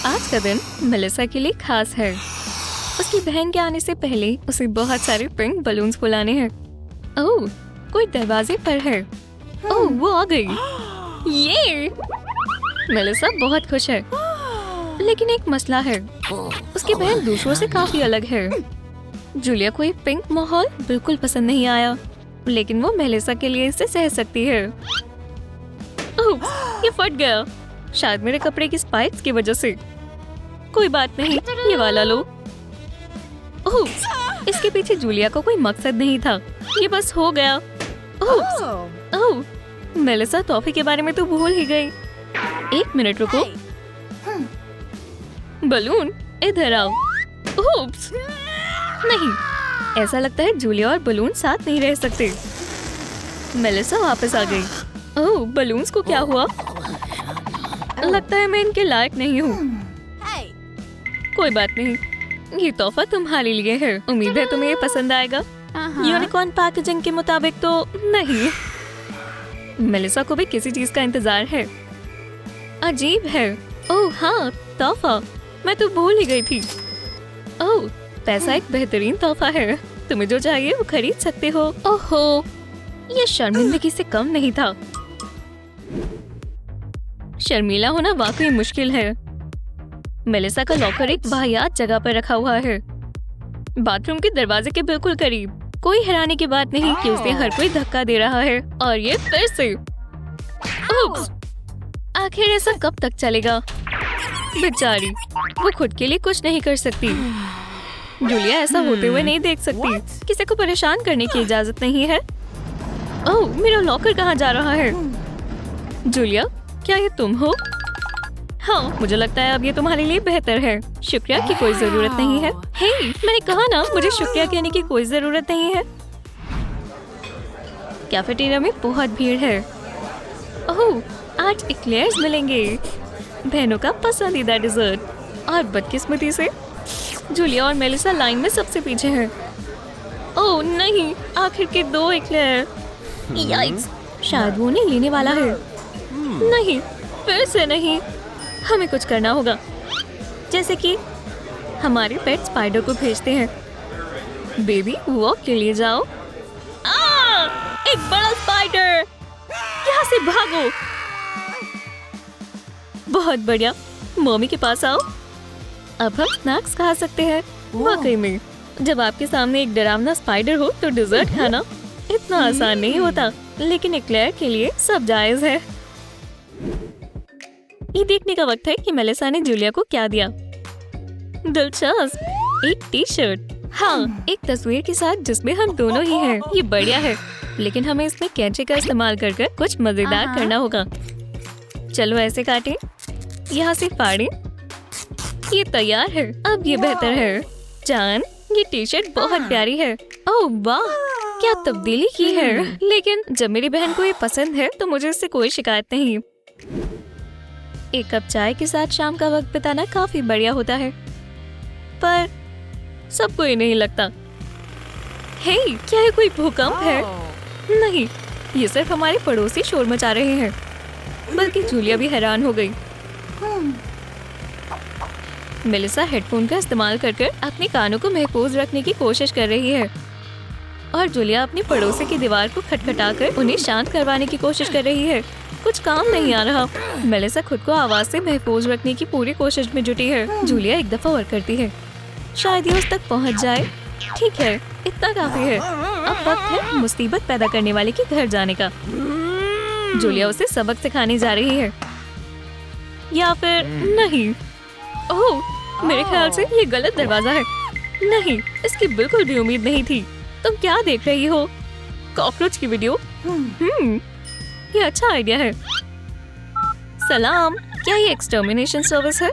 आज का दिन मेलिसा के लिए खास है। उसकी बहन के आने से पहले उसे बहुत सारे पिंक बलून्स फुलाने हैं। ओह, कोई दरवाजे पर है। ओह, वो आ गई। ये मेलिसा बहुत खुश है, लेकिन एक मसला है। उसकी बहन दूसरों से काफी अलग है। जूलिया को ये पिंक माहौल बिल्कुल पसंद नहीं आया, लेकिन वो मेलिसा के लिए इसे सह सकती है। ओह, ये फट गया, शायद मेरे कपड़े की स्पाइक्स की वजह से। कोई बात नहीं, ये वाला लो। ओह, इसके पीछे जूलिया को कोई मकसद नहीं था, ये बस हो गया। ओह, मेलिसा टॉफी के बारे में तो भूल ही गई। एक मिनट रुको। बलून इधर आओ। ओप्स, नहीं, ऐसा लगता है जूलिया और बलून साथ नहीं रह सकते। मेलिसा वापस आ गई। ओह, बलून्स को क्या हुआ? लगता है मैं इनके लायक नहीं हूँ। कोई बात नहीं, ये तोहफा तुम्हारे लिए है। उम्मीद है तुम्हें ये पसंद आएगा। यूनिकॉर्न पैकेजिंग के मुताबिक तो नहीं। मेलिसा को भी किसी चीज का इंतजार है। अजीब है। ओह हाँ, तोहफा, मैं तो भूल ही गई थी। ओह, पैसा एक बेहतरीन तोहफा है। तुम्हें जो चाहिए वो खरीद सकते हो। ओहो, ये शर्मिंदगी से कम नहीं था। शर्मीला होना वाकई मुश्किल है। मेलिसा का लॉकर एक वाहियात जगह पर रखा हुआ है, बाथरूम के दरवाजे के बिल्कुल करीब। कोई हैरानी की बात नहीं कि उसे हर कोई धक्का दे रहा है, और ये फिर से। उप्स, आखिर ऐसा कब तक चलेगा? बेचारी, वो खुद के लिए कुछ नहीं कर सकती। जूलिया ऐसा होते हुए नहीं देख सकती। किसी को परेशान करने की इजाजत नहीं है। ओह, मेरा लॉकर कहाँ जा रहा है? जूलिया, क्या ये तुम हो? हाँ, मुझे लगता है अब ये तुम्हारे लिए बेहतर है। शुक्रिया की कोई जरूरत नहीं है। हे, मैंने कहा ना, मुझे शुक्रिया कहने की कोई जरूरत नहीं है। कैफेटेरिया में बहुत भीड़ है। ओह, आज एक्लेयर्स मिलेंगे, बहनों का पसंदीदा डिजर्ट। और बदकिस्मती से जूलिया और मेलिसा लाइन में सबसे पीछे हैं। ओह नहीं, आखिर के 2 एक्लेयर। याइक्स, शायद वो नहीं लेने वाला है। नहीं, फिर से नहीं। हमें कुछ करना होगा, जैसे कि हमारे पेट स्पाइडर को भेजते हैं। बेबी, वॉक के लिए जाओ। एक बड़ा स्पाइडर, यहाँ से भागो। बहुत बढ़िया, मम्मी के पास आओ। अब हम स्नैक्स खा सकते हैं। वाकई में, जब आपके सामने एक डरावना स्पाइडर हो तो डिजर्ट खाना इतना आसान नहीं होता, लेकिन एक्लेयर के लिए सब जायज है। ये देखने का वक्त है कि मेलिसा ने जूलिया को क्या दिया। दिलचस्प, एक टी शर्ट। हाँ, एक तस्वीर के साथ जिसमें हम दोनों ही हैं। ये बढ़िया है, लेकिन हमें इसमें कैंची का इस्तेमाल कर कुछ मजेदार करना होगा। चलो ऐसे काटें, यहाँ से फाड़ें। ये तैयार है। अब ये बेहतर है। जान, ये टी शर्ट बहुत प्यारी है। ओह वाह, क्या तब्दीली की है। लेकिन जब मेरी बहन को ये पसंद है तो मुझे इससे कोई शिकायत नहीं। एक कप चाय के साथ शाम का वक्त बिताना काफी बढ़िया होता है, पर सबको ये नहीं लगता। हे, क्या ये कोई भूकंप है? नहीं, ये सिर्फ हमारे पड़ोसी शोर मचा रहे हैं। बल्कि जूलिया भी हैरान हो गई। मेलिसा हेडफोन का इस्तेमाल कर अपने कानों को महफूज रखने की कोशिश कर रही है, और जूलिया अपनी पड़ोसी की दीवार को खटखटाकर उन्हें शांत करवाने की कोशिश कर रही है। कुछ काम नहीं आ रहा। मेलिसा खुद को आवाज से महफूज रखने की पूरी कोशिश में जुटी है। जूलिया एक दफा और करती है, शायद ये उस तक पहुंच जाए। ठीक है, इतना काफी है। अब वक्त है मुसीबत पैदा करने वाले के घर जाने का। जूलिया उसे सबक सिखाने जा रही है, या फिर नहीं। ओह, मेरे ख्याल से ये गलत दरवाजा है। नहीं, इसकी बिल्कुल भी उम्मीद नहीं थी। तुम क्या देख रही हो? कॉकरोच की वीडियो? ये अच्छा आइडिया है। सलाम, क्या ये एक्सटर्मिनेशन सर्विस है?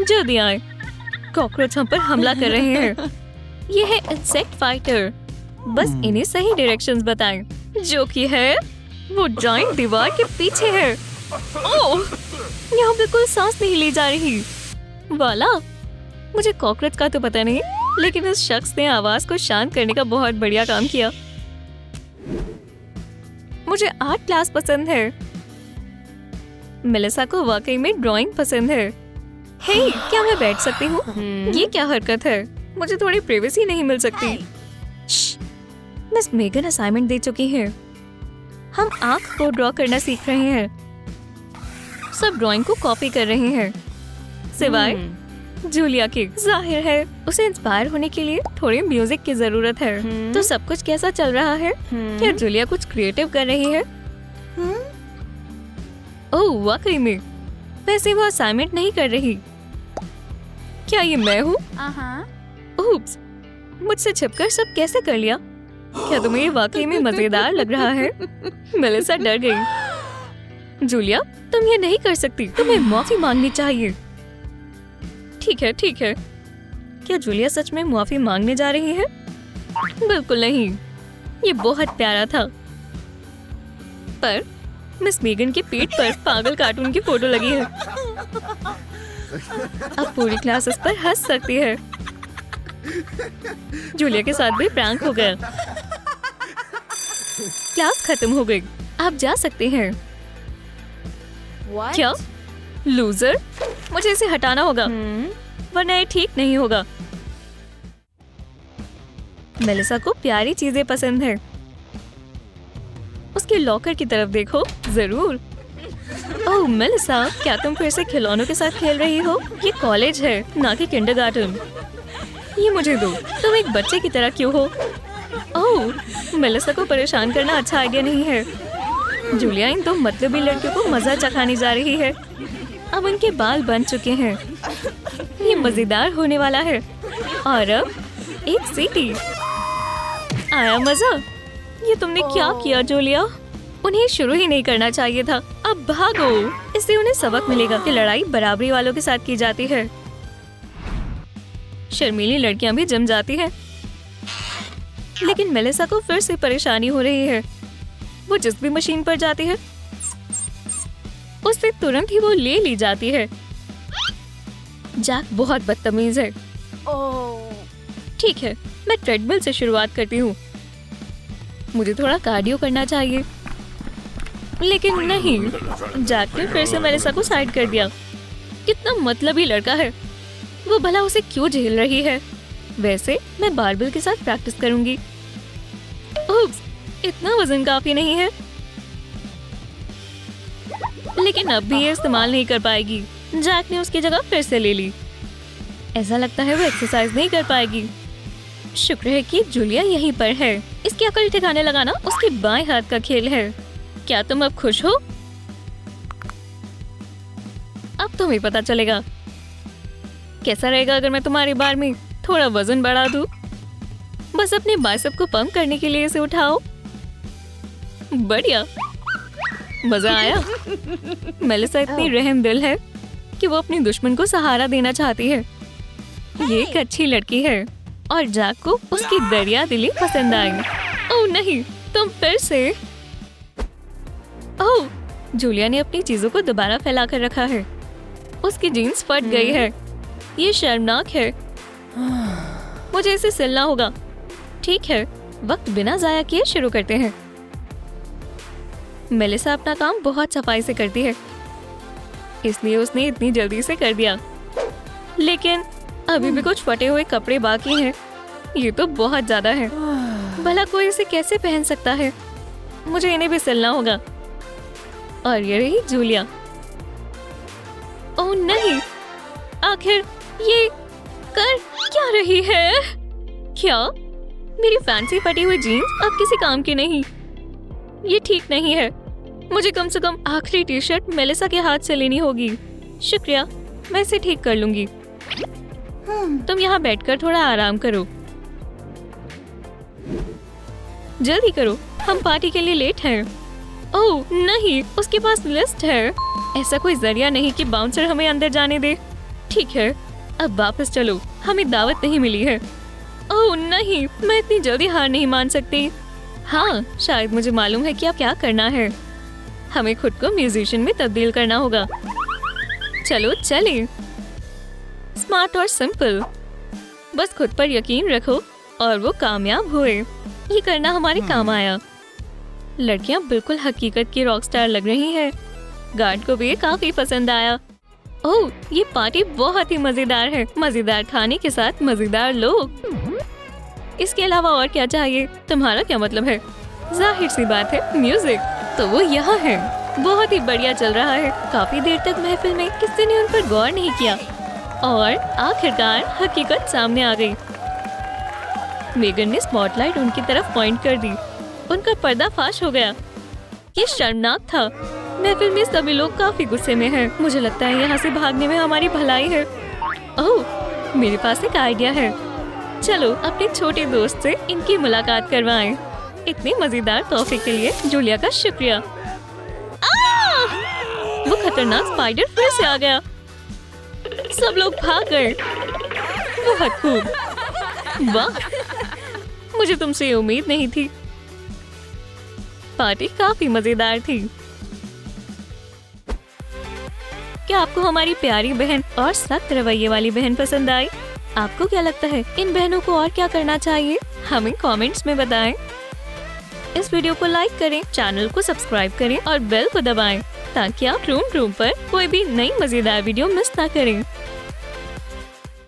जल्दी आए, कॉकरोच हम पर हमला कर रहे हैं। ये है इंसेक्ट फाइटर। बस इन्हें सही डायरेक्शंस बताएं, जो कि है वो जॉइंट दीवार के पीछे है। ओह, यहाँ बिल्कुल सांस नहीं ली जा रही। वाला, मुझे कॉकरोच का तो पता नहीं, लेकिन उस शख्स ने आवाज को शांत करने का बहुत बढ़िया काम किया। मुझे आर्ट क्लास पसंद है। मेलिसा को वाकई में ड्राइंग पसंद है। हे, क्या मैं बैठ सकती हूँ? ये क्या हरकत है? मुझे थोड़ी प्राइवेसी नहीं मिल सकती? श्श, मिस मेगन असाइनमेंट दे चुकी है। हम आँख को ड्रॉ करना सीख रहे हैं। सब ड्राइंग को कॉपी कर रहे हैं सिवाय जूलिया के। जाहिर है उसे इंस्पायर होने के लिए थोड़ी म्यूजिक की जरूरत है। तो सब कुछ कैसा चल रहा है? क्या जूलिया कुछ क्रिएटिव कर रही है? ओह वाकई में, वैसे वो असाइनमेंट नहीं कर रही। क्या ये मैं हूँ? उप्स, मुझसे छिपकर सब कैसे कर लिया? क्या तुम्हें ये वाकई में मजेदार लग रहा है? मेलिसा डर गई। जूलिया, तुम ये नहीं कर सकती, तुम्हें माफी मांगनी चाहिए। ठीक है, ठीक है। क्या जूलिया सच में माफी मांगने जा रही है? बिल्कुल नहीं, ये बहुत प्यारा था। पर मिस मेगन के पीठ पर पागल कार्टून की फोटो लगी है। अब पूरी क्लास इस पर हंस सकती है। जूलिया के साथ भी प्रैंक हो गया। क्लास खत्म हो गई, आप जा सकते हैं। क्या? लूजर, मुझे इसे हटाना होगा वरना ये ठीक नहीं होगा। मेलिसा को प्यारी चीजें पसंद है। उसके लॉकर की तरफ देखो। जरूर। ओह मेलिसा, क्या तुम फिर से खिलौनों के साथ खेल रही हो? ये कॉलेज है, ना कि किंडरगार्टन। ये मुझे दो। तुम एक बच्चे की तरह क्यों हो? ओह, मेलिसा को परेशान करना अच्छा आइडिया नहीं है। जूलिया इन दो मतलबी लड़कियों को मजा चखाने जा रही है। अब उनके बाल बन चुके हैं। ये मजेदार होने वाला है। और अब एक सीटी। आया मजा? ये तुमने क्या किया जूलिया? उन्हें शुरू ही नहीं करना चाहिए था। अब भागो, इससे उन्हें सबक मिलेगा कि लड़ाई बराबरी वालों के साथ की जाती है। शर्मीली लड़कियां भी जम जाती हैं। लेकिन मेलिसा को फिर से परेशानी हो रही है। वो जिस भी मशीन पर जाती है उससे तुरंत ही वो ले ली जाती है। जैक बहुत बदतमीज है। ठीक है, मैं ट्रेडमिल से शुरुआत करती हूँ। मुझे थोड़ा कार्डियो करना चाहिए। लेकिन नहीं, जैक ने फिर से मेलिसा को साइड कर दिया। कितना मतलबी लड़का है। वो भला उसे क्यों झेल रही है? वैसे मैं बारबल के साथ प्रैक्टिस करूंगी। उप्स, इतना वजन काफी नहीं है। लेकिन अब भी ये इस्तेमाल नहीं कर पाएगी। जैक ने उसकी जगह फिर से ले ली। ऐसा लगता है वो एक्सरसाइज नहीं कर पाएगी। शुक्र है कि जूलिया यहीं पर है। इसकी अकल ठिकाने लगाना उसके बाएं हाथ का खेल है। क्या तुम अब खुश हो? अब तुम्हें पता चलेगा। कैसा रहेगा अगर मैं तुम्हारी बार में थोड़ा वजन बढ़ा दूं? बस अपने बाइसेप को पंप करने के लिए इसे उठाओ। बढ़िया, मजा आया। मेलिसा इतनी रहमदिल है कि वो अपनी दुश्मन को सहारा देना चाहती है। ये एक अच्छी लड़की है और जैक को उसकी दरिया दिली पसंद आई। ओह नहीं, तुम फिर से। ओह, जूलिया ने अपनी चीजों को दोबारा फैला कर रखा है। उसकी जीन्स फट गई है। ये शर्मनाक है। मुझे इसे सिलना होगा। ठीक है, वक्त बिना जाया किए शुरू करते हैं। मेलिसा अपना काम बहुत सफाई से करती है, इसलिए उसने इतनी जल्दी से कर दिया। लेकिन अभी भी कुछ फटे हुए कपड़े बाकी हैं। ये तो बहुत ज्यादा है। भला कोई इसे कैसे पहन सकता है? मुझे इन्हें भी सिलना होगा। और ये रही जूलिया। ओह नहीं, आखिर ये कर क्या रही है? क्या मेरी फैंसी फटी हुई जीन्स अब किसी काम की नहीं? ये ठीक नहीं है। मुझे कम से कम आखिरी टी शर्ट मेलिसा के हाथ से लेनी होगी। शुक्रिया, मैं इसे ठीक कर लूंगी। तुम यहाँ बैठकर थोड़ा आराम करो। जल्दी करो, हम पार्टी के लिए लेट हैं। ओह नहीं, उसके पास लिस्ट है। ऐसा कोई जरिया नहीं कि बाउंसर हमें अंदर जाने दे। ठीक है, अब वापस चलो, हमें दावत नहीं मिली है। ओह नहीं, मैं इतनी जल्दी हार नहीं मान सकती। हाँ, शायद मुझे मालूम है कि अब क्या करना है। हमें खुद को म्यूजिशियन में तब्दील करना होगा। चलो चलें। स्मार्ट और सिंपल, बस खुद पर यकीन रखो और वो कामयाब हुए। ये करना हमारे काम आया। लड़कियां बिल्कुल हकीकत की रॉकस्टार लग रही हैं। गार्ड को भी ये काफी पसंद आया। ओह, ये पार्टी बहुत ही मजेदार है। मजेदार खाने के साथ मजेदार लोग। इसके अलावा और क्या चाहिए? तुम्हारा क्या मतलब है? जाहिर सी बात है, म्यूजिक। तो वो यहाँ है। बहुत ही बढ़िया चल रहा है। काफी देर तक महफिल में किसी ने उन पर गौर नहीं किया और आखिरकार हकीकत सामने आ गई। मेगन ने स्पॉटलाइट उनकी तरफ पॉइंट कर दी। उनका पर्दाफाश हो गया। ये शर्मनाक था। महफिल में सभी लोग काफी गुस्से में हैं। मुझे लगता है यहाँ से भागने में हमारी भलाई है। ओह, मेरे पास एक आइडिया है। चलो अपने छोटे दोस्त से इनकी मुलाकात करवाएं। इतने मजेदार तोहफे के लिए जूलिया का शुक्रिया। वो खतरनाक स्पाइडर फिर से आ गया। सब लोग भाग गए। बहुत खूब। वाह, मुझे तुमसे ये उम्मीद नहीं थी। पार्टी काफी मजेदार थी। क्या आपको हमारी प्यारी बहन और सख्त रवैये वाली बहन पसंद आई? आपको क्या लगता है इन बहनों को और क्या करना चाहिए? हमें कमेंट्स में बताएं। इस वीडियो को लाइक करें, चैनल को सब्सक्राइब करें और बेल को दबाएं ताकि आप रूम पर कोई भी नई मजेदार वीडियो मिस ना करें।